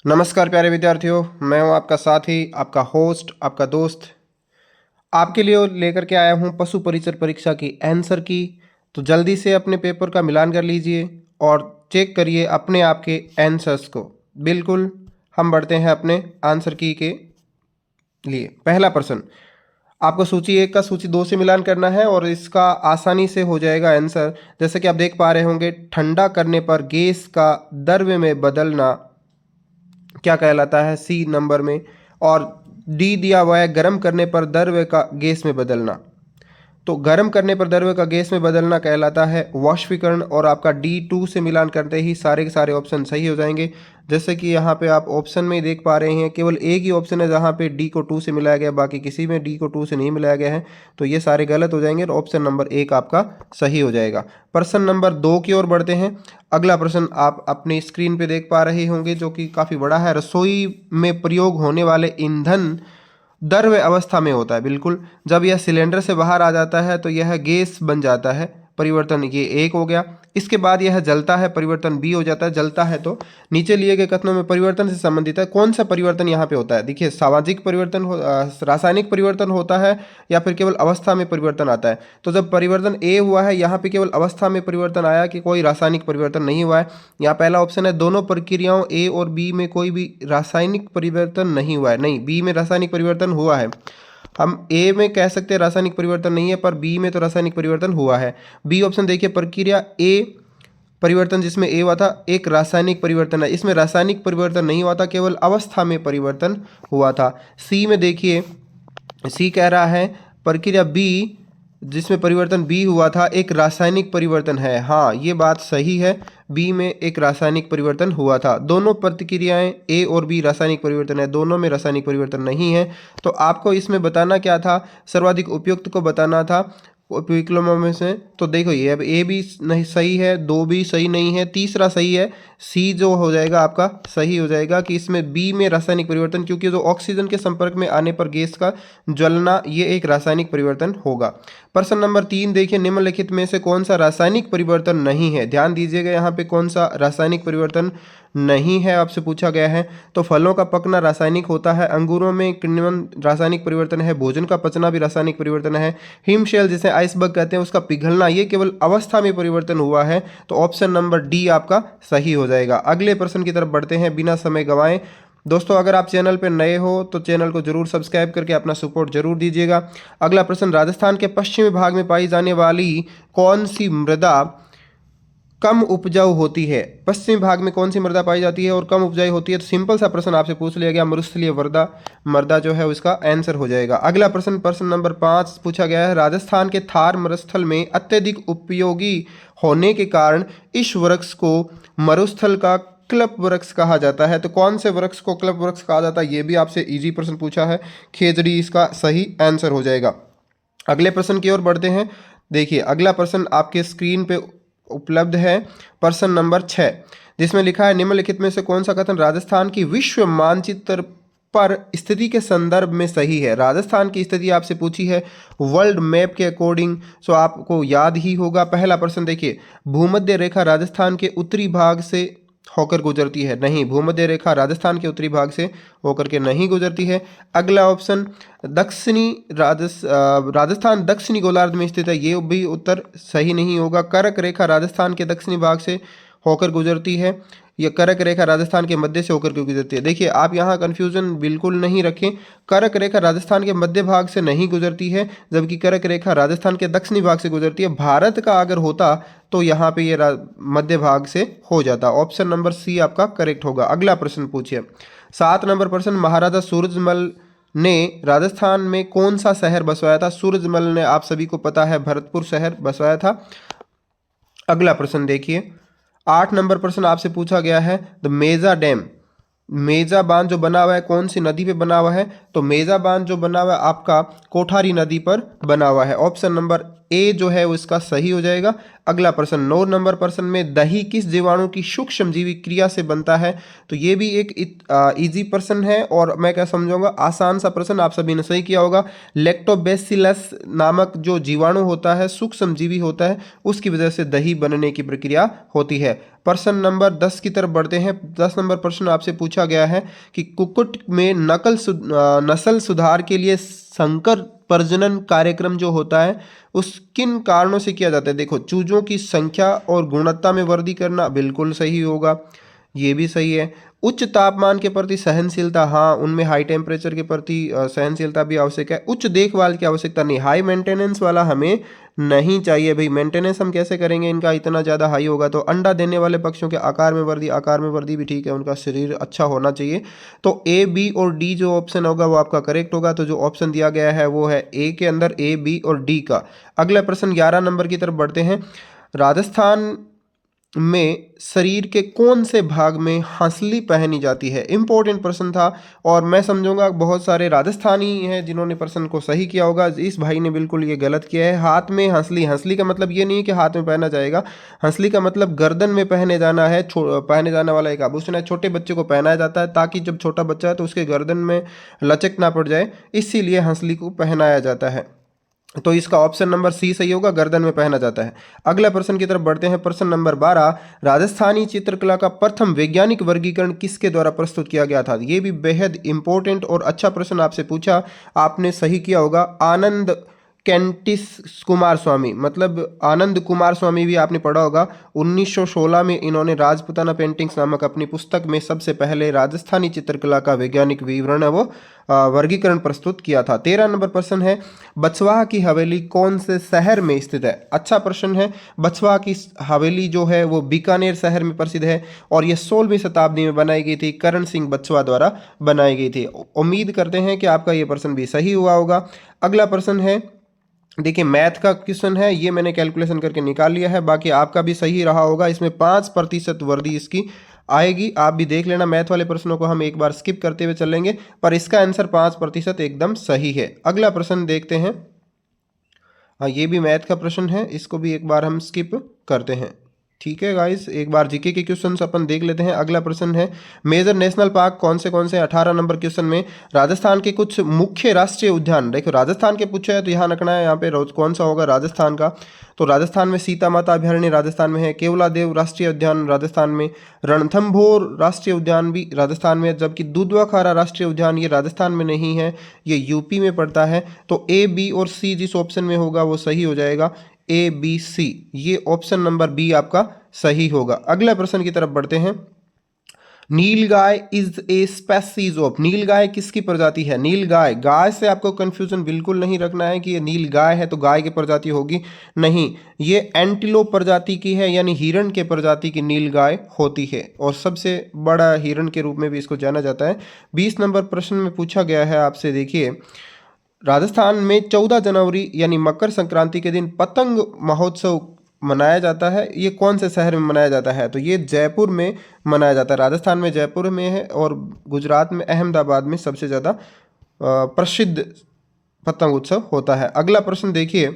नमस्कार प्यारे विद्यार्थियों, मैं हूं आपका साथी, आपका होस्ट, आपका दोस्त। आपके लिए लेकर के आया हूं पशु परिचर परीक्षा की आंसर की। तो जल्दी से अपने पेपर का मिलान कर लीजिए और चेक करिए अपने आप के आंसर्स को। बिल्कुल, हम बढ़ते हैं अपने आंसर की के लिए। पहला प्रश्न, आपको सूची एक का सूची दो से मिलान करना है और इसका आसानी से हो जाएगा आंसर। जैसे कि आप देख पा रहे होंगे, ठंडा करने पर गैस का द्रव्य में बदलना क्या कहलाता है, सी नंबर में। और डी दिया हुआ है, गर्म करने पर द्रव्य का गैस में बदलना। तो गर्म करने पर द्रव्य का गैस में बदलना कहलाता है वाष्पीकरण। और आपका डी टू से मिलान करते ही सारे के सारे ऑप्शन सही हो जाएंगे। जैसे कि यहाँ पे आप ऑप्शन में देख पा रहे हैं, केवल एक ही ऑप्शन है जहाँ पे डी को टू से मिलाया गया, बाकी किसी में डी को टू से नहीं मिलाया गया है। तो ये सारे गलत हो जाएंगे और ऑप्शन नंबर एक आपका सही हो जाएगा। प्रश्न नंबर दो की ओर बढ़ते हैं। अगला प्रश्न आप अपनी स्क्रीन पे देख पा रहे होंगे, जो कि काफ़ी बड़ा है। रसोई में प्रयोग होने वाले ईंधन द्रव्य अवस्था में होता है। बिल्कुल, जब यह सिलेंडर से बाहर आ जाता है तो यह गैस बन जाता है, परिवर्तन ये एक हो गया। इसके बाद यह जलता है, परिवर्तन बी हो जाता है। जलता है तो नीचे लिए गए कथनों में परिवर्तन से संबंधित है, कौन सा परिवर्तन यहाँ पे होता है? देखिए, सामाजिक परिवर्तन रासायनिक परिवर्तन होता है या फिर केवल अवस्था में परिवर्तन आता है? तो जब परिवर्तन ए हुआ है, यहाँ पे केवल अवस्था में परिवर्तन आया कि कोई रासायनिक परिवर्तन नहीं हुआ है। यहाँ पहला ऑप्शन है, दोनों प्रक्रियाओं ए और बी में कोई भी रासायनिक परिवर्तन नहीं हुआ है। नहीं, बी में रासायनिक परिवर्तन हुआ है। हम ए में कह सकते हैं रासायनिक परिवर्तन नहीं है, पर बी में तो रासायनिक परिवर्तन हुआ है। बी ऑप्शन देखिए, प्रक्रिया ए परिवर्तन जिसमें ए हुआ था, एक रासायनिक परिवर्तन है। इसमें रासायनिक परिवर्तन नहीं हुआ था, केवल अवस्था में परिवर्तन हुआ था। सी में देखिए, सी कह रहा है प्रक्रिया बी जिसमें परिवर्तन बी हुआ था, एक रासायनिक परिवर्तन है। हाँ, ये बात सही है, बी में एक रासायनिक परिवर्तन हुआ था। दोनों प्रतिक्रियाएं ए और बी रासायनिक परिवर्तन है, दोनों में रासायनिक परिवर्तन नहीं है। तो आपको इसमें बताना क्या था, सर्वाधिक उपयुक्त को बताना था विकल्पों में से। तो देखो, ये अब ए भी नहीं सही है, दो भी सही नहीं है, तीसरा सही है। सी जो हो जाएगा आपका सही हो जाएगा कि इसमें बी में रासायनिक परिवर्तन, क्योंकि जो ऑक्सीजन के संपर्क में आने पर गैस का ज्वलना, ये एक रासायनिक परिवर्तन होगा। प्रश्न नंबर तीन देखिए, निम्नलिखित में से कौन सा रासायनिक परिवर्तन नहीं है? ध्यान दीजिएगा, यहाँ पे कौन सा रासायनिक परिवर्तन नहीं है आपसे पूछा गया है। तो फलों का पकना रासायनिक होता है, अंगूरों में किण्वन रासायनिक परिवर्तन है, भोजन का पचना भी रासायनिक परिवर्तन है, हिमशैल जिसे आइसबर्ग कहते हैं उसका पिघलना, ये केवल अवस्था में परिवर्तन हुआ है। तो ऑप्शन नंबर डी आपका सही हो जाएगा। अगले प्रश्न की तरफ बढ़ते हैं बिना समय गंवाए। दोस्तों, अगर आप चैनल पर नए हो तो चैनल को जरूर सब्सक्राइब करके अपना सपोर्ट जरूर दीजिएगा। अगला प्रश्न, राजस्थान के पश्चिमी भाग में पाई जाने वाली कौन सी मृदा कम उपजाऊ होती है? पश्चिमी भाग में कौन सी मृदा पाई जाती है और कम उपजाऊ होती है? तो सिंपल सा प्रश्न आपसे पूछ लिया गया, मरुस्थलीय मृदा मृदा जो है उसका आंसर हो जाएगा। अगला प्रश्न, प्रश्न नंबर 5 पूछा गया है, राजस्थान के थार मरुस्थल में अत्यधिक उपयोगी होने के कारण इस वृक्ष को मरुस्थल का क्लप वृक्ष कहा जाता है। तो कौन से वृक्ष को क्लप वृक्ष कहा जाता है? ये भी आपसे इजी प्रश्न पूछा है, खेजड़ी इसका सही आंसर हो जाएगा। अगले प्रश्न की ओर बढ़ते हैं। देखिए, अगला प्रश्न आपके स्क्रीन पे उपलब्ध है, प्रश्न नंबर 6, जिसमें लिखा है, निम्नलिखित में से कौन सा कथन राजस्थान की विश्व मानचित्र पर स्थिति के संदर्भ में सही है? राजस्थान की स्थिति आपसे पूछी है वर्ल्ड मैप के अकॉर्डिंग, सो आपको याद ही होगा। पहला प्रश्न देखिए, भूमध्य रेखा राजस्थान के उत्तरी भाग से होकर गुजरती है? नहीं, भूमध्य रेखा राजस्थान के उत्तरी भाग से होकर के नहीं गुजरती है। अगला ऑप्शन, राजस्थान दक्षिणी गोलार्ध में स्थित है, ये भी उत्तर सही नहीं होगा। कर्क रेखा राजस्थान के दक्षिणी भाग से होकर गुजरती है, यह कर्क रेखा राजस्थान के मध्य से होकर के गुजरती है। देखिए, आप यहाँ कन्फ्यूजन बिल्कुल नहीं रखें, कर्क रेखा राजस्थान के मध्य भाग से नहीं गुजरती है, जबकि कर्क रेखा राजस्थान के दक्षिणी भाग से गुजरती है। भारत का अगर होता तो यहाँ पे ये मध्य भाग से हो जाता। ऑप्शन नंबर सी आपका करेक्ट होगा। अगला प्रश्न पूछिए, 7 नंबर प्रश्न, महाराजा सूरजमल ने राजस्थान में कौन सा शहर बसवाया था? सूरजमल ने, आप सभी को पता है, भरतपुर शहर बसवाया था। अगला प्रश्न देखिए, 8 नंबर प्रश्न आपसे पूछा गया है, द मेजा डैम, मेजा बांध जो बना हुआ है कौन सी नदी पे बना हुआ है? तो मेजा बांध जो बना हुआ है आपका कोठारी नदी पर बना हुआ है। ऑप्शन नंबर ए जो है वो इसका सही हो जाएगा। अगला प्रश्न 9 नंबर प्रश्न में दही किस जीवाणु की सूक्ष्मजीवी क्रिया से बनता है? तो ये भी एक इजी प्रश्न है और मैं क्या समझूंगा आसान सा प्रश्न, आप सभी ने सही किया होगा। लैक्टोबैसिलस नामक जो जीवाणु होता है, सूक्ष्मजीवी होता है, उसकी वजह से दही बनने की प्रक्रिया होती है। प्रश्न नंबर 10 की तरफ बढ़ते हैं। 10 नंबर प्रश्न आपसे पूछा गया है कि कुक्कुट में नस्ल सुधार के लिए संकर प्रजनन कार्यक्रम जो होता है उस किन कारणों से किया जाता है? देखो, चूजों की संख्या और गुणवत्ता में वृद्धि करना, बिल्कुल सही होगा, ये भी सही है। उच्च तापमान के प्रति सहनशीलता, हाँ उनमें हाई टेम्परेचर के प्रति सहनशीलता भी आवश्यक है। उच्च देखभाल की आवश्यकता नहीं, हाई मेंटेनेंस वाला हमें नहीं चाहिए भाई। मेंटेनेंस हम कैसे करेंगे, इनका इतना ज़्यादा हाई होगा। तो अंडा देने वाले पक्षियों के आकार में वृद्धि, आकार में वृद्धि भी ठीक है, उनका शरीर अच्छा होना चाहिए। तो ए, बी और डी जो ऑप्शन होगा वो आपका करेक्ट होगा। तो जो ऑप्शन दिया गया है वो है ए के अंदर ए, बी और डी का। अगला प्रश्न 11 नंबर की तरफ बढ़ते हैं। राजस्थान में शरीर के कौन से भाग में हंसली पहनी जाती है? इंपॉर्टेंट प्रश्न था और मैं समझूंगा बहुत सारे राजस्थानी हैं जिन्होंने प्रश्न को सही किया होगा। इस भाई ने बिल्कुल ये गलत किया है। हाथ में हंसली, हंसली का मतलब ये नहीं है कि हाथ में पहना जाएगा, हंसली का मतलब गर्दन में पहने जाना है। पहने जाने वाला एक आभूषण है, छोटे बच्चे को पहनाया जाता है ताकि जब छोटा बच्चा है तो उसके गर्दन में लचक ना पड़ जाए, इसीलिए हंसली को पहनाया जाता है। तो इसका ऑप्शन नंबर सी सही होगा, गर्दन में पहना जाता है। अगला प्रश्न की तरफ बढ़ते हैं। प्रश्न नंबर 12, राजस्थानी चित्रकला का प्रथम वैज्ञानिक वर्गीकरण किसके द्वारा प्रस्तुत किया गया था? ये भी बेहद इंपॉर्टेंट और अच्छा प्रश्न आपसे पूछा, आपने सही किया होगा। आनंद कैंटिस कुमार स्वामी, मतलब आनंद कुमार स्वामी भी आपने पढ़ा होगा। 1916 में इन्होंने राजपुताना पेंटिंग्स नामक अपनी पुस्तक में सबसे पहले राजस्थानी चित्रकला का वैज्ञानिक विवरण है वो वर्गीकरण प्रस्तुत किया था। 13 नंबर प्रश्न है, बछवाह की हवेली कौन से शहर में स्थित है? अच्छा प्रश्न है। बछवाह की हवेली जो है वो बीकानेर शहर में प्रसिद्ध है और यह 16वीं शताब्दी में बनाई गई थी, करण सिंह बछवा द्वारा बनाई गई थी। उम्मीद करते हैं कि आपका ये प्रश्न भी सही हुआ होगा। अगला प्रश्न है, देखिए मैथ का क्वेश्चन है, ये मैंने कैलकुलेशन करके निकाल लिया है, बाकी आपका भी सही रहा होगा। इसमें 5% वृद्धि इसकी आएगी, आप भी देख लेना। मैथ वाले प्रश्नों को हम एक बार स्किप करते हुए चलेंगे, पर इसका आंसर 5% एकदम सही है। अगला प्रश्न देखते हैं। हाँ, ये भी मैथ का प्रश्न है, इसको भी एक बार हम स्किप करते हैं। ठीक है गाइस, एक बार जीके के क्वेश्चन अपन देख लेते हैं। अगला प्रश्न है, मेजर नेशनल पार्क कौन से 18 नंबर क्वेश्चन में राजस्थान के कुछ मुख्य राष्ट्रीय उद्यान, देखो राजस्थान के पूछा है तो यहाँ रखना है, यहाँ पे कौन सा होगा राजस्थान का। तो राजस्थान में सीता माता अभ्यारण्य राजस्थान में है, केवलादेव राष्ट्रीय उद्यान राजस्थान में, रणथंभौर राष्ट्रीय उद्यान भी राजस्थान में, जबकि दुधवाखारा राष्ट्रीय उद्यान ये राजस्थान में नहीं है, ये यूपी में पड़ता है। तो ए, बी और सी जिस ऑप्शन में होगा वो सही हो जाएगा, ए, बी, सी, ये ऑप्शन नंबर बी आपका सही होगा। अगला प्रश्न की तरफ बढ़ते हैं। नीलगाय इज ए स्पेसीज ऑफ, नीलगाय किसकी प्रजाति है? नीलगाय, गाय से आपको कंफ्यूजन बिल्कुल नहीं रखना है कि ये नीलगाय है तो गाय की प्रजाति होगी, नहीं, ये एंटीलोप प्रजाति की है, यानी हिरण के प्रजाति की नीलगाय होती है और सबसे बड़ा हिरण के रूप में भी इसको जाना जाता है। 20 नंबर प्रश्न में पूछा गया है आपसे, देखिए राजस्थान में 14 जनवरी यानी मकर संक्रांति के दिन पतंग महोत्सव मनाया जाता है, ये कौन से शहर में मनाया जाता है? तो ये जयपुर में मनाया जाता है। राजस्थान में जयपुर में है और गुजरात में अहमदाबाद में सबसे ज़्यादा प्रसिद्ध पतंग उत्सव होता है। अगला प्रश्न देखिए,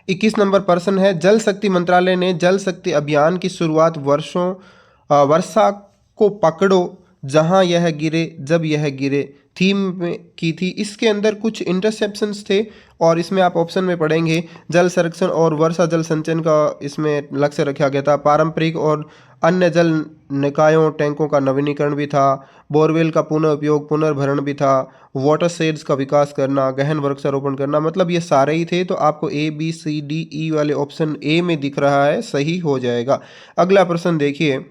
21 नंबर प्रश्न है, जल शक्ति मंत्रालय ने जल शक्ति अभियान की शुरुआत वर्षा को पकड़ो जहां यह गिरे जब यह गिरे थीम में की थी। इसके अंदर कुछ इंटरसेप्शंस थे और इसमें आप ऑप्शन में पढ़ेंगे जल संरक्षण और वर्षा जल संचयन का इसमें लक्ष्य रखा गया था। पारंपरिक और अन्य जल निकायों टैंकों का नवीनीकरण भी था, बोरवेल का पुनः उपयोग पुनर्भरण भी था, वाटर शेड्स का विकास करना, गहन वृक्षारोपण करना, मतलब ये सारे ही थे। तो आपको ए, बी, सी, डी, ई वाले ऑप्शन ए में दिख रहा है, सही हो जाएगा। अगला प्रश्न देखिए,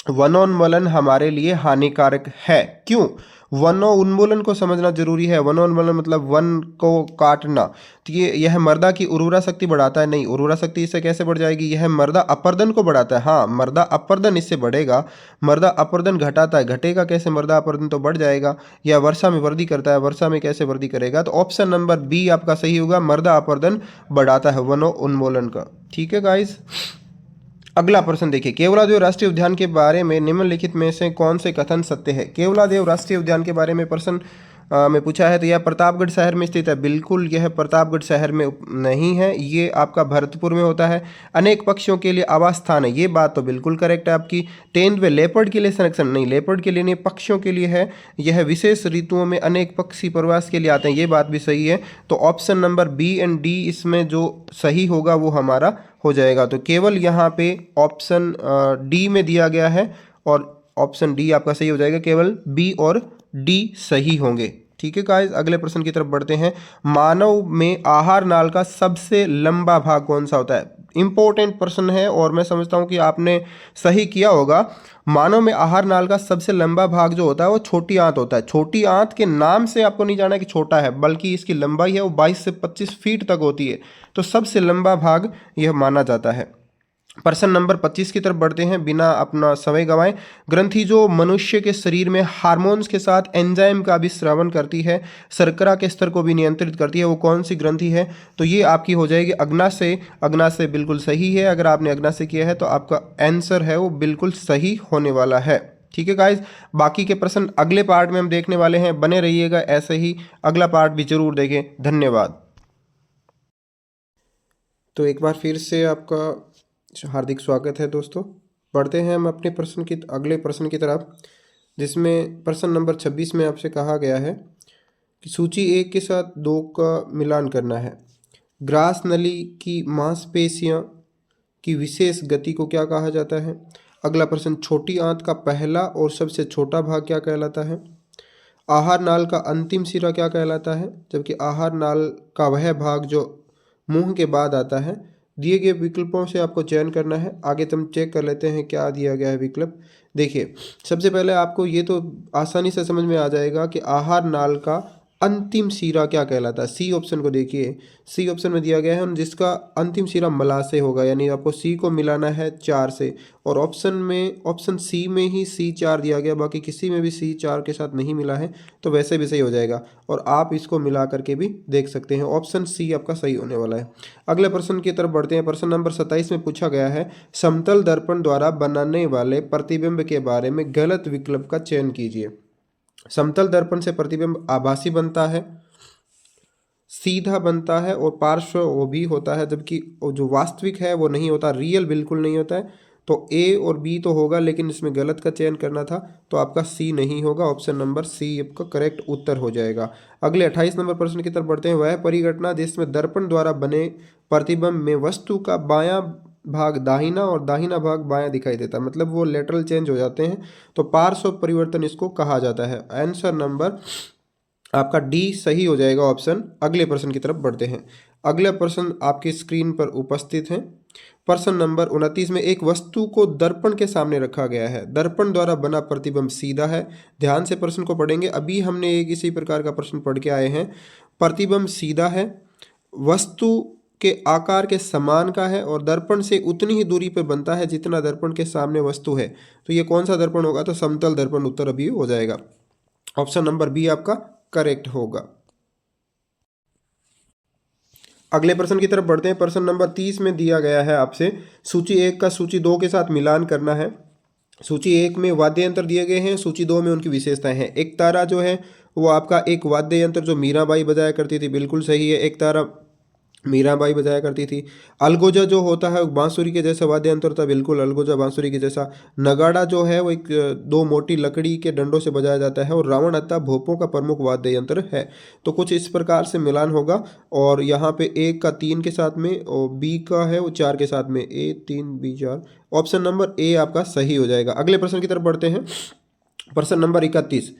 वनोन्मूलन हमारे लिए हानिकारक है, क्यों? वनोन्मूलन को समझना जरूरी है। वनोन्मूलन मतलब वन को काटना। तो यह मृदा की उर्वरा शक्ति बढ़ाता है, नहीं, उर्वरा शक्ति इससे कैसे बढ़ जाएगी? यह मृदा अपरदन को बढ़ाता है, हाँ मृदा अपरदन इससे बढ़ेगा। मृदा अपरदन घटाता है, घटेगा कैसे? मृदा अपरदन तो बढ़ जाएगा। या वर्षा में वृद्धि करता है, वर्षा में कैसे वृद्धि करेगा? तो ऑप्शन नंबर बी आपका सही होगा, मृदा अपरदन बढ़ाता है वनोन्मूलन का। ठीक है गाइस, अगला प्रश्न देखिए, केवलादेव राष्ट्रीय उद्यान के बारे में निम्नलिखित में से कौन से कथन सत्य है? केवलादेव राष्ट्रीय उद्यान के बारे में प्रश्न में पूछा है, तो यह प्रतापगढ़ शहर में स्थित है। बिल्कुल यह प्रतापगढ़ शहर में नहीं है, ये आपका भरतपुर में होता है। अनेक पक्षियों के लिए आवास स्थान है, ये बात तो बिल्कुल करेक्ट है आपकी। 10th में लेपर्ड के लिए संरक्षण नहीं, लेपर्ड के लिए नहीं, पक्षियों के लिए है। यह विशेष ऋतुओं में अनेक पक्षी प्रवास के लिए आते हैं, ये बात भी सही है। तो option number B and D इसमें जो सही होगा वो हमारा हो जाएगा। तो केवल यहाँ पे ऑप्शन डी में दिया गया है और ऑप्शन डी आपका सही हो जाएगा, केवल बी और डी सही होंगे। ठीक है गाइस, अगले प्रश्न की तरफ बढ़ते हैं। मानव में आहार नाल का सबसे लंबा भाग कौन सा होता है? इंपॉर्टेंट प्रश्न है और मैं समझता हूँ कि आपने सही किया होगा। मानव में आहार नाल का सबसे लंबा भाग जो होता है वो छोटी आंत होता है। छोटी आंत के नाम से आपको नहीं जाना कि छोटा है, बल्कि इसकी लंबाई है वो 22 से 25 फीट तक होती है। तो सबसे लंबा भाग यह माना जाता है। प्रश्न नंबर 25 की तरफ बढ़ते हैं बिना अपना समय गंवाए। ग्रंथि जो मनुष्य के शरीर में हार्मोन्स के साथ एंजाइम का भी स्रावन करती है, शर्करा के स्तर को भी नियंत्रित करती है, वो कौन सी ग्रंथि है? तो ये आपकी हो जाएगी अग्नाशय। अग्नाशय बिल्कुल सही है। अगर आपने अग्नाशय किया है तो आपका आंसर है वो बिल्कुल सही होने वाला है। ठीक है गाइज, बाकी के प्रश्न अगले पार्ट में हम देखने वाले हैं, बने रहिएगा ऐसे ही, अगला पार्ट भी जरूर देखें। धन्यवाद। तो एक बार फिर से आपका हार्दिक स्वागत है दोस्तों। पढ़ते हैं हम अपने अगले प्रश्न की तरफ, जिसमें प्रश्न नंबर 26 में आपसे कहा गया है कि सूची 1 के साथ 2 का मिलान करना है। ग्रास नली की मांसपेशियां की विशेष गति को क्या कहा जाता है? अगला प्रश्न, छोटी आंत का पहला और सबसे छोटा भाग क्या कहलाता है? आहार नाल का अंतिम सिरा क्या कहलाता है? जबकि आहार नाल का वह भाग जो मुंह के बाद आता है। दिए गए विकल्पों से आपको चयन करना है। आगे तुम चेक कर लेते हैं क्या दिया गया है विकल्प। देखिए, सबसे पहले आपको ये तो आसानी से समझ में आ जाएगा कि आहार नाल का अंतिम सिरा क्या कहलाता है। सी ऑप्शन को देखिए, सी ऑप्शन में दिया गया है जिसका अंतिम सिरा मलाशय होगा, यानी आपको सी को मिलाना है 4 से। और ऑप्शन सी में ही C4 दिया गया, बाकी किसी में भी C4 के साथ नहीं मिला है, तो वैसे भी सही हो जाएगा। और आप इसको मिला करके भी देख सकते हैं, ऑप्शन सी आपका सही होने वाला है। अगले प्रश्न की तरफ बढ़ते हैं। प्रश्न नंबर 27 में पूछा गया है, समतल दर्पण द्वारा बनाने वाले प्रतिबिंब के बारे में गलत विकल्प का चयन कीजिए। समतल दर्पण से प्रतिबिंब आभासी बनता है, सीधा बनता है और पार्श्व वो भी होता है, जबकि जो वास्तविक है वो नहीं होता, रियल बिल्कुल नहीं होता है। तो ए और बी तो होगा, लेकिन इसमें गलत का चयन करना था, तो आपका सी नहीं होगा। ऑप्शन नंबर सी आपका करेक्ट उत्तर हो जाएगा। अगले 28 नंबर प्रश्न की तरफ बढ़ते हैं। वह परिघटना जिसमें दर्पण द्वारा बने प्रतिबिंब में वस्तु का बायां भाग दाहिना और दाहिना भाग बायां दिखाई देता है, मतलब वो लेटरल चेंज हो जाते हैं, तो पार्श्व परिवर्तन इसको कहा जाता है। आंसर नंबर आपका डी सही हो जाएगा ऑप्शन। अगले प्रश्न की तरफ बढ़ते हैं। अगला प्रश्न आपकी स्क्रीन पर उपस्थित है। प्रश्न नंबर 29 में एक वस्तु को दर्पण के सामने रखा गया है। दर्पण द्वारा बना प्रतिबिंब सीधा है। ध्यान से प्रश्न को पढ़ेंगे, अभी हमने एक इसी प्रकार का प्रश्न पढ़ के आए हैं। प्रतिबिंब सीधा है, वस्तु के आकार के समान का है और दर्पण से उतनी ही दूरी पर बनता है जितना दर्पण के सामने वस्तु है। तो ये कौन सा दर्पण होगा? तो समतल दर्पण उत्तर अभी हो जाएगा। ऑप्शन नंबर बी आपका करेक्ट होगा। अगले प्रश्न की तरफ बढ़ते हैं। प्रश्न नंबर 30 में दिया गया है आपसे सूची 1 का सूची 2 के साथ मिलान करना है। सूची 1 में वाद्य यंत्र दिए गए हैं, सूची 2 में उनकी विशेषताएं हैं। एक तारा जो है वो आपका एक वाद्य यंत्र जो मीराबाई बजाया करती थी, बिल्कुल सही है, एक तारा मीराबाई बजाया करती थी। अलगोजा जो होता है बांसुरी के जैसा वाद्य यंत्र था, बिल्कुल अलगोजा बांसुरी के जैसा। नगाड़ा जो है वो एक 2 मोटी लकड़ी के डंडों से बजाया जाता है और रावण अत्ता भोपों का प्रमुख वाद्य यंत्र है। तो कुछ इस प्रकार से मिलान होगा। और यहाँ पे ए का 3 के साथ में और बी का है वो 4 के साथ में, A 3 B 4। Option number A आपका सही हो जाएगा। अगले प्रश्न की तरफ बढ़ते हैं। प्रश्न नंबर 31,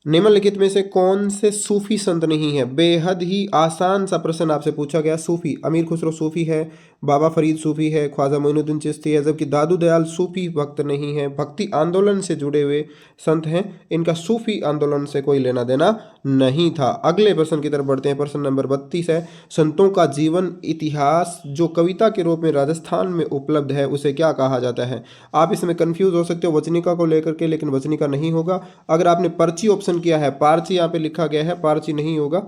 निम्नलिखित में से कौन से सूफी संत नहीं है? बेहद ही आसान सा प्रश्न आपसे पूछा गया। सूफी, अमीर खुसरो सूफी है, बाबा फरीद सूफी है, ख्वाजा मोइनुद्दीन चिश्ती है, जबकि दादू दयाल सूफी भक्त नहीं है, भक्ति आंदोलन से जुड़े हुए संत हैं, इनका सूफी आंदोलन से कोई लेना देना नहीं था। अगले प्रश्न की तरफ बढ़ते हैं। प्रश्न नंबर 32 है, संतों का जीवन इतिहास जो कविता के रूप में राजस्थान में उपलब्ध है उसे क्या कहा जाता है? आप इसमें कंफ्यूज हो सकते हो वचनिका को लेकर के, लेकिन वचनिका नहीं होगा। अगर आपने पर्ची ऑप्शन किया है, पारची यहाँ पे लिखा गया है, पारची नहीं होगा,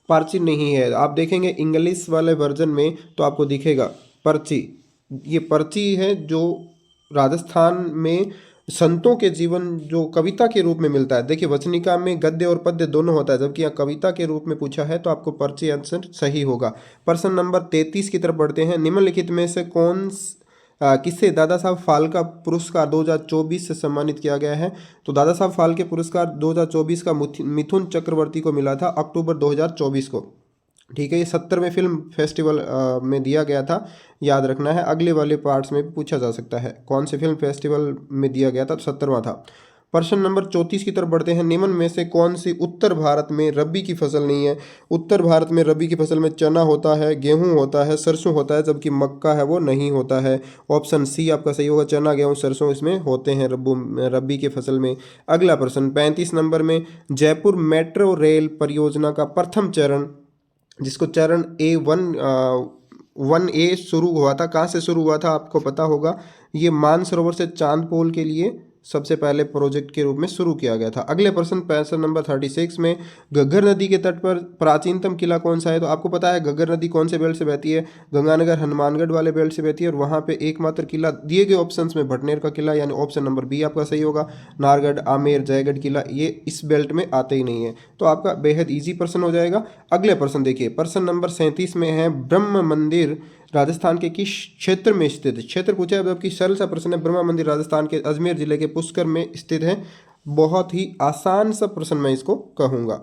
पर्ची नहीं है। आप देखेंगे इंग्लिश वाले वर्जन में तो आपको दिखेगा पर्ची, ये पर्ची है जो राजस्थान में संतों के जीवन जो कविता के रूप में मिलता है। देखिए वचनिका में गद्य और पद्य दोनों होता है, जबकि यहाँ कविता के रूप में पूछा है, तो आपको पर्ची आंसर सही होगा। प्रश्न नंबर 33 की तरफ बढ़ते हैं। निम्नलिखित में से किसे दादा साहब फाल्के पुरस्कार 2024 से सम्मानित किया गया है? तो दादा साहब फाल्के पुरस्कार 2024 का मिथुन चक्रवर्ती को मिला था अक्टूबर 2024 को। ठीक है, ये 70वें फिल्म फेस्टिवल में दिया गया था, याद रखना है। अगले वाले पार्ट्स में भी पूछा जा सकता है कौन से फिल्म फेस्टिवल में दिया गया था, तो 70वां था। प्रश्न नंबर 34 की तरफ बढ़ते हैं। निम्न में से कौन सी उत्तर भारत में रबी की फसल नहीं है? उत्तर भारत में रबी की फसल में चना होता है, गेहूं होता है, सरसों होता है, जबकि मक्का है वो नहीं होता है। ऑप्शन सी आपका सही होगा, चना गेहूं सरसों इसमें होते हैं रबी की फसल में। अगला प्रश्न 35 नंबर में, जयपुर मेट्रो रेल परियोजना का प्रथम चरण, जिसको चरण वन ए शुरू हुआ था, कहाँ से शुरू हुआ था आपको पता होगा। ये मानसरोवर से चांदपोल के लिए सबसे पहले प्रोजेक्ट के रूप में शुरू किया गया था। अगले प्रश्न प्रश्न नंबर 36 में, घग्गर नदी के तट पर प्राचीनतम किला कौन सा है? तो आपको पता है घग्गर नदी कौन से बेल्ट से बहती है? गंगानगर हनुमानगढ़ वाले बेल्ट से बहती है, और वहाँ पे एकमात्र किला दिए गए ऑप्शंस में भटनेर का किला, यानी ऑप्शन नंबर बी आपका सही होगा। नारगढ़, आमेर, जयगढ़ किला ये इस बेल्ट में आते ही नहीं है, तो आपका बेहद ईजी प्रश्न हो जाएगा। अगले प्रश्न देखिए, प्रश्न नंबर 37 में है, ब्रह्म मंदिर राजस्थान के किस क्षेत्र में स्थित है? क्षेत्र पूछा है, जबकि सरल सा प्रश्न है। ब्रह्मा मंदिर राजस्थान के अजमेर जिले के पुष्कर में स्थित है। बहुत ही आसान सा प्रश्न मैं इसको कहूँगा।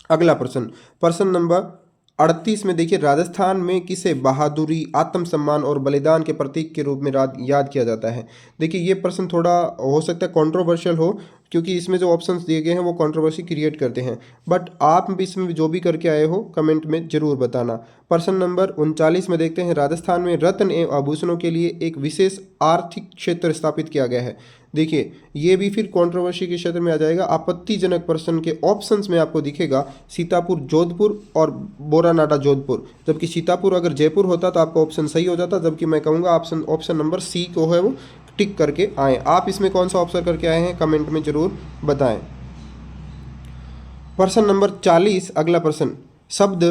अगला प्रश्न, प्रश्न नंबर 38 में देखिए, राजस्थान में किसे बहादुरी, आत्मसम्मान और बलिदान के प्रतीक के रूप में याद किया जाता है? देखिए ये प्रश्न थोड़ा हो सकता है कंट्रोवर्शियल हो, क्योंकि इसमें जो ऑप्शंस दिए गए हैं वो कंट्रोवर्सी क्रिएट करते हैं, बट आप भी इसमें जो भी करके आए हो कमेंट में जरूर बताना। प्रश्न नंबर 39 में देखते हैं, राजस्थान में रत्न एवं आभूषणों के लिए एक विशेष आर्थिक क्षेत्र स्थापित किया गया है। देखिए ये भी फिर कंट्रोवर्सी के क्षेत्र में आ जाएगा। आपत्तिजनक प्रश्न के ऑप्शंस में आपको दिखेगा सीतापुर जोधपुर और बोरानाडा जोधपुर, जबकि सीतापुर अगर जयपुर होता तो आपका ऑप्शन सही हो जाता, जबकि मैं कहूँगा ऑप्शन नंबर सी को है वो टिक करके आए। आप इसमें कौन सा ऑप्शन करके आए हैं कमेंट में जरूर बताएं। प्रश्न नंबर 40 अगला प्रश्न, शब्द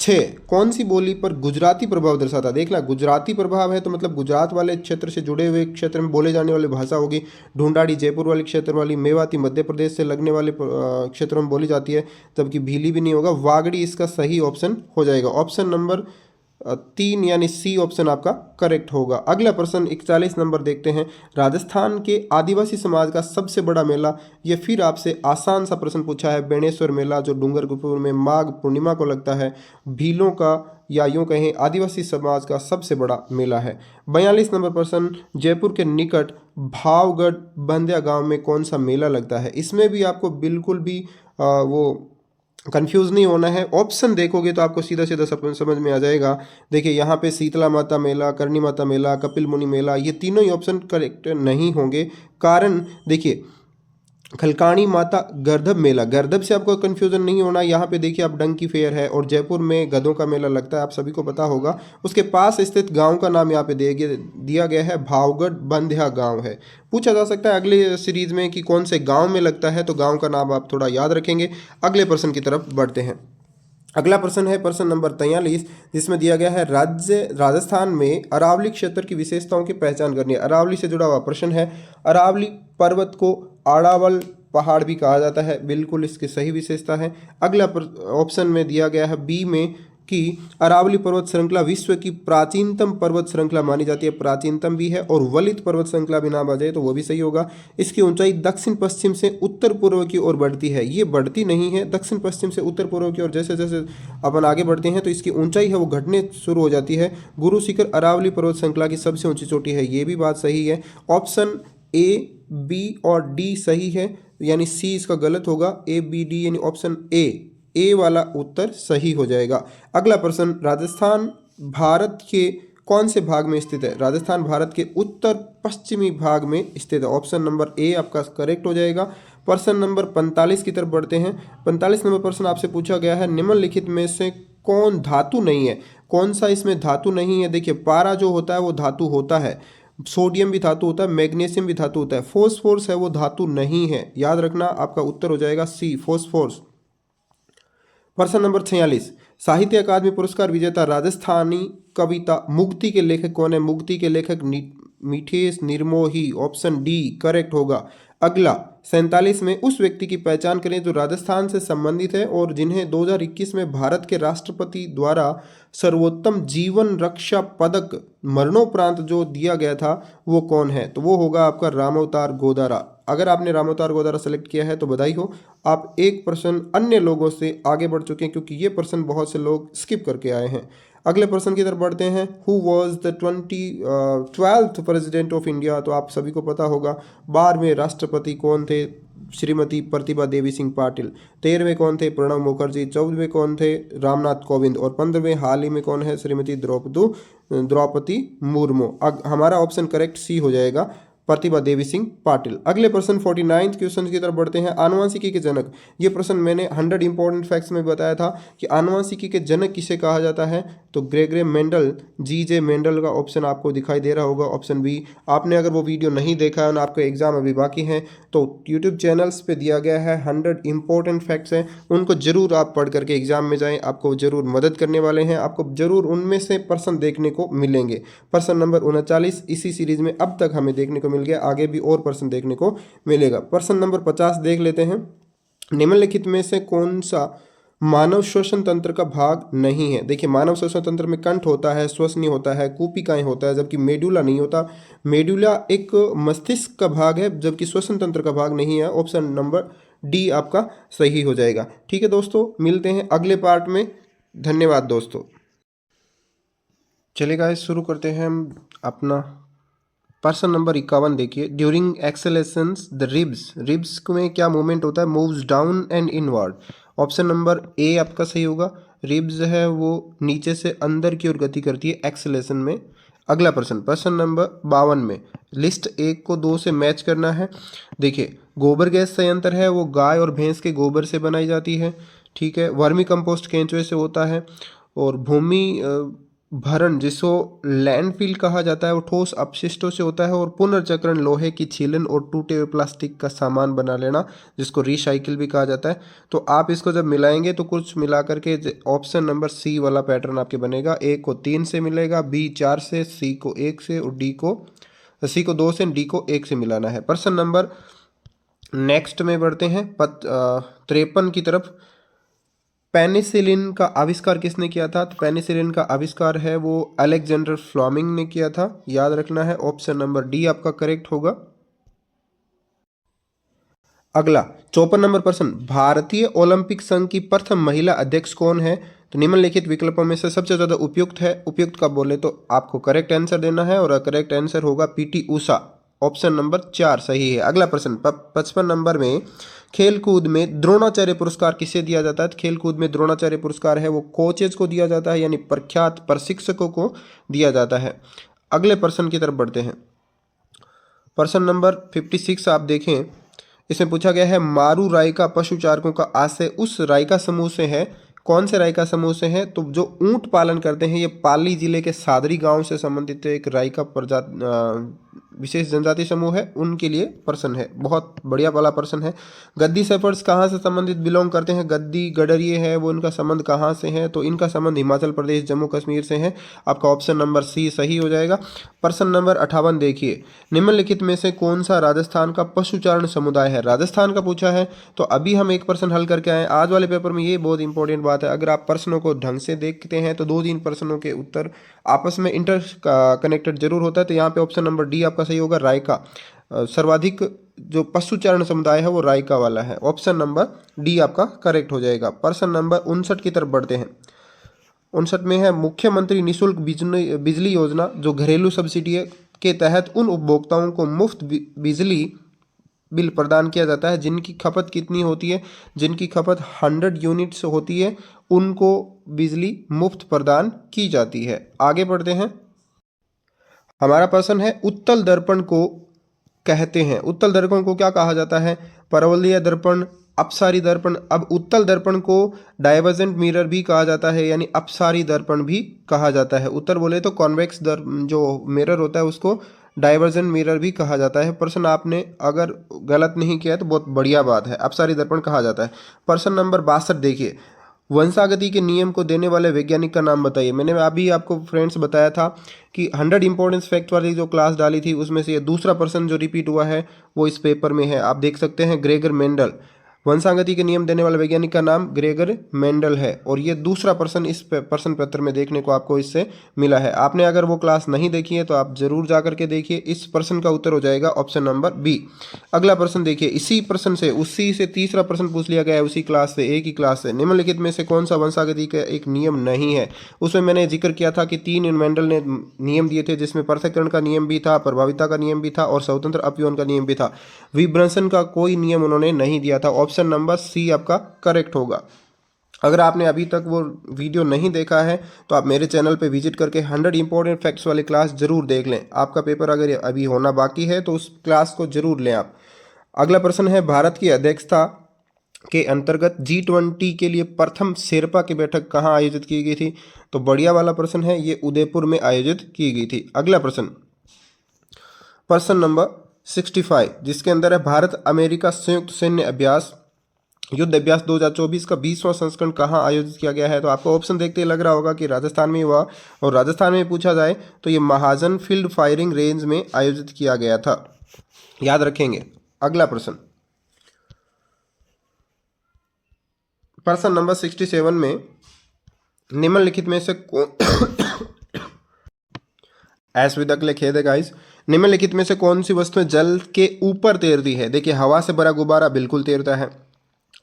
6 कौन सी बोली पर गुजराती प्रभाव दर्शाता है? देखना, गुजराती प्रभाव है तो मतलब गुजरात वाले क्षेत्र से जुड़े हुए क्षेत्र में बोले जाने वाली भाषा होगी। ढूंढाड़ी जयपुर वाले क्षेत्र वाली, मेवाती मध्य प्रदेश से लगने वाले क्षेत्रों में बोली जाती है, जबकि भीली भी नहीं होगा। वागड़ी इसका सही ऑप्शन हो जाएगा। ऑप्शन नंबर 3 यानी सी ऑप्शन आपका करेक्ट होगा। अगला प्रश्न 41 नंबर देखते हैं, राजस्थान के आदिवासी समाज का सबसे बड़ा मेला, ये फिर आपसे आसान सा प्रश्न पूछा है। बेणेश्वर मेला जो डूंगरपुर में माघ पूर्णिमा को लगता है, भीलों का या यूं कहें आदिवासी समाज का सबसे बड़ा मेला है। 42 नंबर प्रश्न, जयपुर के निकट भावगढ़ बंध्या गांव में कौन सा मेला लगता है? इसमें भी आपको बिल्कुल भी वो कंफ्यूज नहीं होना है। ऑप्शन देखोगे तो आपको सीधा सीधा समझ में आ जाएगा। देखिए यहाँ पे शीतला माता मेला, करणी माता मेला, कपिल मुनि मेला, ये तीनों ही ऑप्शन करेक्ट नहीं होंगे। कारण देखिए, खलकाणी माता गर्दभ मेला, गर्दभ से आपको कंफ्यूजन नहीं होना। यहाँ पे देखिए आप डंकी फेयर है, और जयपुर में गधों का मेला लगता है, आप सभी को पता होगा। उसके पास स्थित गांव का नाम यहाँ पे दिया गया है, भावगढ़ बंध्या गांव है। पूछा जा सकता है अगले सीरीज में कि कौन से गांव में लगता है, तो गांव का नाम आप थोड़ा याद रखेंगे। अगले प्रश्न की तरफ बढ़ते हैं। अगला प्रश्न है प्रश्न नंबर 43, जिसमें दिया गया है, राजस्थान में अरावली क्षेत्र की विशेषताओं की पहचान करनी है। अरावली से जुड़ा हुआ प्रश्न है। अरावली पर्वत को आड़ावल पहाड़ भी कहा जाता है, बिल्कुल इसकी सही विशेषता है। अगला ऑप्शन में दिया गया है बी में कि अरावली पर्वत श्रृंखला विश्व की प्राचीनतम पर्वत श्रृंखला मानी जाती है, प्राचीनतम भी है, और वलित पर्वत श्रृंखला भी नाम आ जाए तो वो भी सही होगा। इसकी ऊंचाई दक्षिण पश्चिम से उत्तर पूर्व की ओर बढ़ती है, ये बढ़ती नहीं है, दक्षिण पश्चिम से उत्तर पूर्व की ओर जैसे जैसे अपन आगे बढ़ते हैं तो इसकी ऊंचाई है वो घटने शुरू हो जाती है। गुरु शिखर अरावली पर्वत श्रृंखला की सबसे ऊंची चोटी है, ये भी बात सही है। ऑप्शन ए, बी और डी सही है, यानी सी इसका गलत होगा। ए, बी, डी यानी ऑप्शन ए वाला उत्तर सही हो जाएगा। अगला प्रश्न, राजस्थान भारत के कौन से भाग में स्थित है? राजस्थान भारत के उत्तर पश्चिमी भाग में स्थित है, ऑप्शन नंबर ए आपका करेक्ट हो जाएगा। प्रश्न नंबर 45 की तरफ बढ़ते हैं। 45 नंबर प्रश्न आपसे पूछा गया है, निम्नलिखित में से कौन धातु नहीं है? कौन सा इसमें धातु नहीं है? देखिए पारा जो होता है वो धातु होता है, सोडियम भी धातु होता है, मैग्नीशियम भी धातु होता है, फोस्फोरस है वो धातु नहीं है, याद रखना। आपका उत्तर हो जाएगा सी, फोस्फोरस। प्रश्न नंबर 46, साहित्य अकादमी पुरस्कार विजेता राजस्थानी कविता मुक्ति के लेखक कौन है? मुक्ति के लेखक मिठेश निर्मोही, ऑप्शन डी करेक्ट होगा। अगला 47 में उस व्यक्ति की पहचान करें जो राजस्थान से संबंधित है और जिन्हें 2021 में भारत के राष्ट्रपति द्वारा सर्वोत्तम जीवन रक्षा पदक मरणोपरांत जो दिया गया था वो कौन है? तो वो होगा आपका रामावतार गोदारा। अगर आपने रामावतार गोदारा सेलेक्ट किया है तो बधाई हो, आप एक प्रश्न अन्य लोगों से आगे बढ़ चुके हैं क्योंकि ये प्रश्न बहुत से लोग स्किप करके आए हैं। अगले प्रश्न की तरफ बढ़ते हैं। Who was the 12th president of India? तो आप सभी को पता होगा 12वें राष्ट्रपति कौन थे? श्रीमती प्रतिभा देवी सिंह पाटिल। 13वें कौन थे? प्रणब मुखर्जी। 14वें कौन थे? रामनाथ कोविंद। और 15वें हाल ही में कौन है? श्रीमती द्रौपदी मुर्मू। हमारा ऑप्शन करेक्ट सी हो जाएगा, प्रतिभा देवी सिंह पाटिल। अगले प्रश्न 49 क्वेश्चन की तरफ बढ़ते हैं। आनुवंशिकी के जनक, ये प्रश्न मैंने 100 इंपॉर्टेंट फैक्ट्स में बताया था कि आनुवंशिकी के जनक किसे कहा जाता है? तो ग्रेगरे मेंडल, जी.जे. मेंडल का ऑप्शन आपको दिखाई दे रहा होगा, ऑप्शन बी। आपने अगर वो वीडियो नहीं देखा है और आपका एग्जाम अभी बाकी है तो यूट्यूब चैनल्स पे दिया गया है 100 इंपॉर्टेंट फैक्ट्स हैं, उनको जरूर आप पढ़ करके एग्जाम में जाएं, आपको जरूर मदद करने वाले हैं, आपको जरूर उनमें से प्रश्न देखने को मिलेंगे। प्रश्न नंबर 39 इसी सीरीज में अब तक हमें देखने को मिल गया, आगे भी और प्रश्न देखने को मिलेगा। प्रश्न नंबर 50 देख लेते हैं। निम्नलिखित में से कौन सा मानव श्वसन तंत्र का भाग नहीं है? देखिए, मानव श्वसन तंत्र में कंठ होता है, श्वसनी होता है, कूपिकाएं होता है, जबकि मेडुला नहीं होता। मेडुला एक मस्तिष्क का भाग है जबकि श्वसन तंत्र का भाग नहीं है। ऑप्शन नंबर डी आपका सही हो जाएगा। ठीक है दोस्तों, मिलते हैं अगले पार्ट में। धन्यवाद दोस्तों। चलिए गाइस, शुरू करते हैं हम अपना प्रश्न नंबर 51। देखिए, ड्यूरिंग एक्सेलेशंस द रिब्स में क्या मूवमेंट होता है? Moves down and inward. Option number A आपका सही होगा। रिब्स है वो नीचे से अंदर की ओर गति करती है एक्सेलेशन में। अगला प्रश्न, प्रश्न नंबर 52 में लिस्ट 1 को 2 से मैच करना है। देखिए, गोबर गैस संयंत्र है वो गाय और भैंस के गोबर से बनाई जाती है। ठीक है, वर्मी कंपोस्ट केंचुए से होता है। और भूमि भरण जिसको लैंडफिल कहा जाता है वो ठोस अपशिष्टों से होता है। और पुनर्चक्रण लोहे की छीलन और टूटे हुए प्लास्टिक का सामान बना लेना जिसको रिसाइकिल भी कहा जाता है। तो आप इसको जब मिलाएंगे तो कुछ मिला करके ऑप्शन नंबर सी वाला पैटर्न आपके बनेगा। ए को 3 से मिलेगा, बी 4 से, सी को 1 से और सी को 2 से, डी को 1 से मिलाना है। प्रश्न नंबर नेक्स्ट में बढ़ते हैं 53 की तरफ। पेनिसिलिन का आविष्कार किसने किया था? तो पेनिसिलिन का आविष्कार है वो अलेक्जेंडर फ्लेमिंग ने किया था, याद रखना है। ऑप्शन नंबर डी आपका करेक्ट होगा। अगला 54 नंबर प्रश्न, भारतीय ओलंपिक संघ की प्रथम महिला अध्यक्ष कौन है? तो निम्नलिखित विकल्पों में से सबसे ज्यादा उपयुक्त है, उपयुक्त का बोले तो आपको करेक्ट आंसर देना है और करेक्ट आंसर होगा पीटी उषा। ऑप्शन नंबर 4 सही है। अगला प्रश्न 55 नंबर में, खेलकूद में द्रोणाचार्य पुरस्कार किसे दिया जाता है? तो खेलकूद में द्रोणाचार्य पुरस्कार है वो कोचेज को दिया जाता है, यानी प्रख्यात प्रशिक्षकों को दिया जाता है। अगले प्रश्न की तरफ बढ़ते हैं। प्रश्न नंबर 56 आप देखें, इसमें पूछा गया है मारू रायका पशुचारकों का आशय उस रायका समूह से है। कौन से रायका समूह से है? तो जो ऊंट पालन करते हैं, ये पाली जिले के सादरी गांव से संबंधित एक रायका विशेष जनजाति समूह है, उनके लिए प्रश्न है। बहुत बढ़िया वाला प्रश्न है। गद्दी शेफर्ड्स कहाँ से संबंधित बिलोंग करते हैं? गद्दी गडरिए है वो, इनका संबंध कहाँ से है? तो इनका संबंध हिमाचल प्रदेश जम्मू कश्मीर से है। आपका ऑप्शन नंबर सी सही हो जाएगा। प्रश्न नंबर 58 देखिए, निम्नलिखित में से कौन सा राजस्थान का पशुचारण समुदाय है? राजस्थान का पूछा है। तो अभी हम एक प्रश्न हल करके आए आज वाले पेपर में। ये बहुत इंपॉर्टेंट बात है, अगर आप प्रश्नों को ढंग से देखते हैं तो 2-3 प्रश्नों के उत्तर आपस में इंटर कनेक्टेड जरूर होता है। तो यहाँ पे ऑप्शन नंबर डी आपका सही होगा, रायका। सर्वाधिक जो पशुचारण समुदाय है वो रायका वाला है। ऑप्शन नंबर डी आपका करेक्ट हो जाएगा। प्रश्न नंबर 59 की तरफ बढ़ते हैं। 59 में है मुख्यमंत्री निःशुल्क बिजली योजना, जो घरेलू सब्सिडी के तहत उन उपभोक्ताओं को मुफ्त बिजली बिल प्रदान किया जाता है जिनकी खपत कितनी होती है? जिनकी खपत 100 यूनिट्स होती है उनको बिजली मुफ्त प्रदान की जाती है। आगे बढ़ते हैं। हमारा प्रश्न है उत्तल दर्पण को कहते हैं, उत्तल दर्पण को क्या कहा जाता है? परवलयीय दर्पण, अपसारी दर्पण। अब उत्तल दर्पण को डाइवर्जेंट मिरर भी कहा जाता है, यानी अपसारी दर्पण भी कहा जाता है। उत्तर बोले तो कॉन्वेक्स जो मिरर होता है उसको डाइवर्जेंट मिरर भी कहा जाता है। प्रश्न आपने अगर गलत नहीं किया है तो बहुत बढ़िया बात है, अपसारी दर्पण कहा जाता है। प्रश्न नंबर 62 देखिए, वंशागति के नियम को देने वाले वैज्ञानिक का नाम बताइए। मैंने अभी आपको फ्रेंड्स बताया था कि 100 इंपॉर्टेंस फैक्ट वाली जो क्लास डाली थी उसमें से ये दूसरा पर्सन जो रिपीट हुआ है वो इस पेपर में है। आप देख सकते हैं ग्रेगर मेंडल, वंशागति के नियम देने वाले वैज्ञानिक का नाम ग्रेगर मेंडल है और ये दूसरा पर्सन इस प्रश्न पत्र में देखने को आपको इससे मिला है। आपने अगर वो क्लास नहीं देखी है तो आप जरूर जा करके देखिए। इस प्रश्न का उत्तर हो जाएगा ऑप्शन नंबर बी। अगला प्रश्न देखिए, इसी प्रश्न से उसी से तीसरा प्रश्न पूछ लिया गया है, उसी क्लास से, एक ही क्लास से। निम्नलिखित में से कौन सा वंशागति का एक नियम नहीं है? उसमें मैंने जिक्र किया था कि 3 मेंडल ने नियम दिए थे जिसमें पृथक्करण का नियम भी था, प्रभाविता का नियम भी था और स्वतंत्र अपव्यय का नियम भी था। विभ्रंशन का कोई नियम उन्होंने नहीं दिया था। ऑप्शन नंबर सी आपका करेक्ट होगा। अगर आपने अभी तक वो वीडियो नहीं देखा है तो आप मेरे चैनल पे विजिट करके 100 इंपॉर्टेंट फैक्ट्स वाली क्लास जरूर देख लें। आपका पेपर अगर अभी होना बाकी है तो उस क्लास को जरूर लें आप। अगला प्रश्न है, भारत की अध्यक्षता के अंतर्गत G20 के लिए प्रथम शेरपा की बैठक कहाँ आयोजित की गई थी? तो बढ़िया वाला प्रश्न है, ये उदयपुर में आयोजित की गई थी। अगला प्रश्न, प्रश्न नंबर 65 जिसके अंदर है, भारत अमेरिका संयुक्त सैन्य अभ्यास युद्ध अभ्यास 2024 का 20वां संस्करण कहाँ आयोजित किया गया है? तो आपको ऑप्शन देखते ही लग रहा होगा कि राजस्थान में हुआ, और राजस्थान में पूछा जाए तो ये महाजन फील्ड फायरिंग रेंज में आयोजित किया गया था, याद रखेंगे। अगला प्रश्न, प्रश्न नंबर 67 में निम्नलिखित में से अकले खेद है गाइस, निम्नलिखित में से कौन सी वस्तुएं जल के ऊपर तैरती है? देखिए, हवा से भरा गुब्बारा बिल्कुल तैरता है,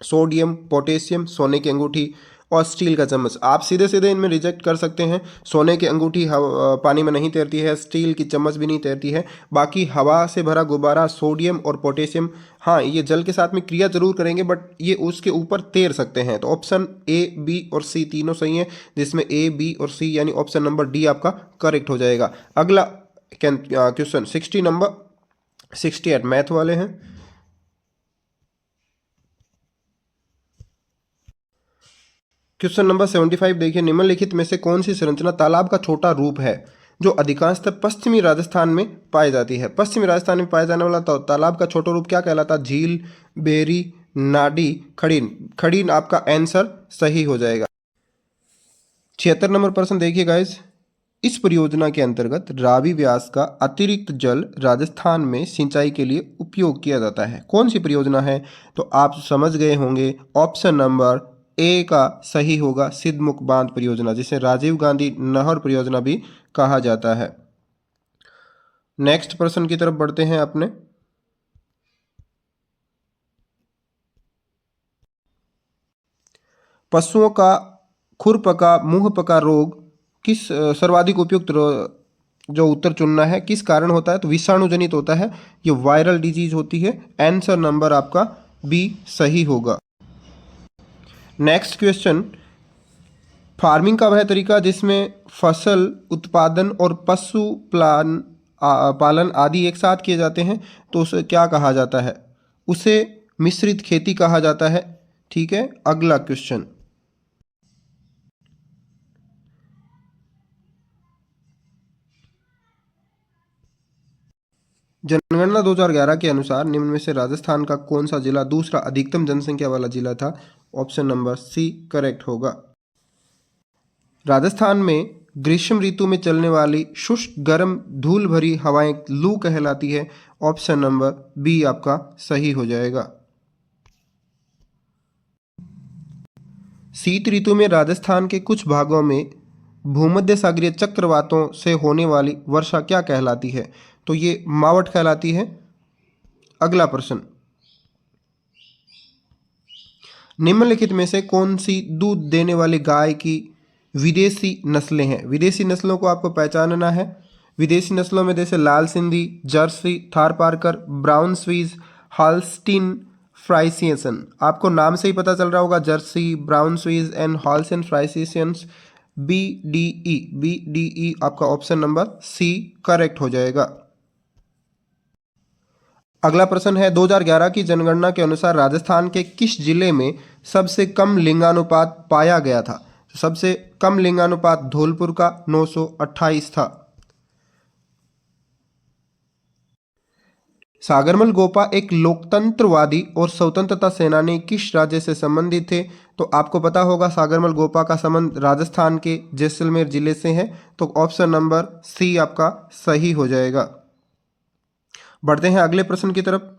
सोडियम, पोटेशियम, सोने की अंगूठी और स्टील का चम्मच। आप सीधे सीधे इनमें रिजेक्ट कर सकते हैं। सोने की अंगूठी पानी में नहीं तैरती है, स्टील की चम्मच भी नहीं तैरती है। बाकी हवा से भरा गुब्बारा, सोडियम और पोटेशियम, हाँ ये जल के साथ में क्रिया जरूर करेंगे बट ये उसके ऊपर तैर सकते हैं। तो ऑप्शन ए, बी और सी तीनों सही है, जिसमें ए, बी और सी यानी ऑप्शन नंबर डी आपका करेक्ट हो जाएगा। अगला क्वेश्चन 60 नंबर 68 मैथ वाले हैं। क्वेश्चन नंबर 75 देखिए, निम्नलिखित में से कौन सी संरचना तालाब का छोटा रूप है जो अधिकांशतः पश्चिमी राजस्थान में पाई जाती है? पश्चिमी राजस्थान में पाया जाने वाला तालाब का छोटा रूप क्या कहलाता? झील, बेरी, नाडी, खड़ीन। खड़ीन आपका आंसर सही हो जाएगा। 76 नंबर प्रश्न देखिए गाइस, इस परियोजना के अंतर्गत रावी व्यास का अतिरिक्त जल राजस्थान में सिंचाई के लिए उपयोग किया जाता है। कौन सी परियोजना है? तो आप समझ गए होंगे, ऑप्शन नंबर ए का सही होगा, सिद्धमुख बांध परियोजना, जिसे राजीव गांधी नहर परियोजना भी कहा जाता है। नेक्स्ट प्रश्न की तरफ बढ़ते हैं अपने। पशुओं का खुरपका मुंहपका रोग किस सर्वाधिक उपयुक्त जो उत्तर चुनना है, किस कारण होता है? तो विषाणु जनित होता है, ये वायरल डिजीज होती है। आंसर नंबर आपका बी सही होगा। नेक्स्ट क्वेश्चन, फार्मिंग का वह तरीका जिसमें फसल उत्पादन और पशु पालन आदि एक साथ किए जाते हैं, तो उसे क्या कहा जाता है? उसे मिश्रित खेती कहा जाता है। ठीक है, अगला क्वेश्चन, जनगणना 2011 के अनुसार निम्न में से राजस्थान का कौन सा जिला दूसरा अधिकतम जनसंख्या वाला जिला था? ऑप्शन नंबर सी करेक्ट होगा। राजस्थान में ग्रीष्म ऋतु में चलने वाली शुष्क गर्म धूल भरी हवाएं लू कहलाती है। ऑप्शन नंबर बी आपका सही हो जाएगा। शीत ऋतु में राजस्थान के कुछ भागों में भूमध्य सागरीय चक्रवातों से होने वाली वर्षा क्या कहलाती है? तो ये मावट कहलाती है। अगला प्रश्न, निम्नलिखित में से कौन सी दूध देने वाली गाय की विदेशी नस्लें हैं? विदेशी नस्लों को आपको पहचानना है। विदेशी नस्लों में जैसे Lal Sindhi, Jersey, Tharparkar, Brown Swiss, Holstein Friesian. आपको नाम से ही पता चल रहा होगा, Jersey, Brown Swiss and Holstein Friesians. B d e आपका ऑप्शन नंबर सी करेक्ट हो जाएगा। अगला प्रश्न है, 2011 की जनगणना के अनुसार राजस्थान के किस जिले में सबसे कम लिंगानुपात पाया गया था? सबसे कम लिंगानुपात धौलपुर का 928 था। सागरमल गोपा एक लोकतंत्रवादी और स्वतंत्रता सेनानी किस राज्य से संबंधित थे? तो आपको पता होगा सागरमल गोपा का संबंध राजस्थान के जैसलमेर जिले से है, तो ऑप्शन नंबर सी आपका सही हो जाएगा। बढ़ते हैं अगले प्रश्न की तरफ।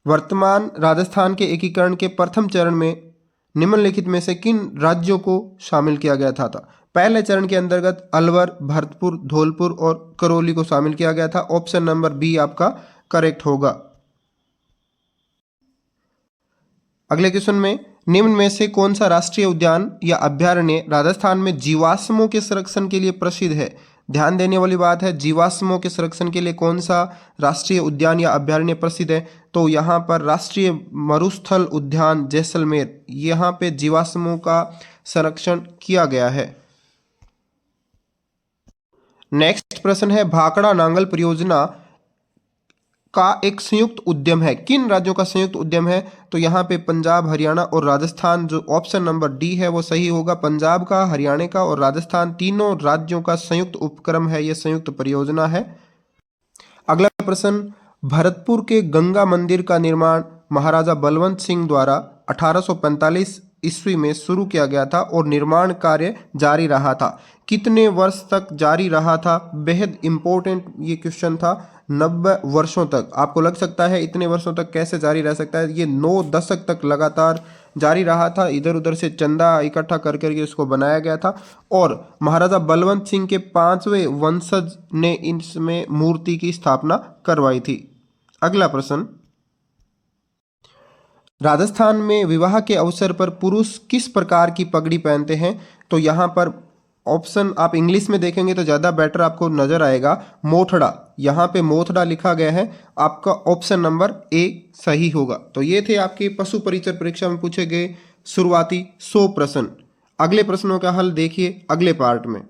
वर्तमान राजस्थान के एकीकरण के प्रथम चरण में निम्नलिखित में से किन राज्यों को शामिल किया गया था? पहले चरण के अंतर्गत अलवर, भरतपुर, धौलपुर और करौली को शामिल किया गया था। ऑप्शन नंबर बी आपका करेक्ट होगा। अगले क्वेश्चन में निम्न में से कौन सा राष्ट्रीय उद्यान या अभ्यारण्य राजस्थान में जीवाश्मों के संरक्षण के लिए प्रसिद्ध है? ध्यान देने वाली बात है, जीवाश्मों के संरक्षण के लिए कौन सा राष्ट्रीय उद्यान या अभ्यारण्य प्रसिद्ध है? तो यहाँ पर राष्ट्रीय मरुस्थल उद्यान जैसलमेर, यहाँ पे जीवाश्मों का संरक्षण किया गया है। नेक्स्ट प्रश्न है, भाखड़ा नांगल परियोजना का एक संयुक्त उद्यम है, किन राज्यों का संयुक्त उद्यम है? तो यहाँ पे पंजाब, हरियाणा और राजस्थान, जो ऑप्शन नंबर डी है वो सही होगा। पंजाब का, हरियाणा का और राजस्थान तीनों राज्यों का संयुक्त उपक्रम है, ये संयुक्त परियोजना है। अगला प्रश्न, भरतपुर के गंगा मंदिर का निर्माण महाराजा बलवंत सिंह द्वारा 1845 ईस्वी में शुरू किया गया था और निर्माण कार्य जारी रहा था। कितने वर्ष तक जारी रहा था? बेहद इंपॉर्टेंट ये क्वेश्चन था। 90 वर्षों तक। आपको लग सकता है इतने वर्षों तक कैसे जारी रह सकता है? ये 9 दशक तक लगातार जारी रहा था। इधर उधर से चंदा इकट्ठा कर करके इसको बनाया गया था और महाराजा बलवंत सिंह के 5वें वंशज ने इसमें मूर्ति की स्थापना करवाई थी। अगला प्रश्न, राजस्थान में विवाह के अवसर पर पुरुष किस प्रकार की पगड़ी पहनते हैं? तो यहाँ पर ऑप्शन आप इंग्लिश में देखेंगे तो ज़्यादा बेटर आपको नजर आएगा, मोथड़ा। यहाँ पे मोथड़ा लिखा गया है, आपका ऑप्शन नंबर ए सही होगा। तो ये थे आपके पशु परिचर परीक्षा में पूछे गए शुरुआती 100 प्रश्न। अगले प्रश्नों का हल देखिए अगले पार्ट में।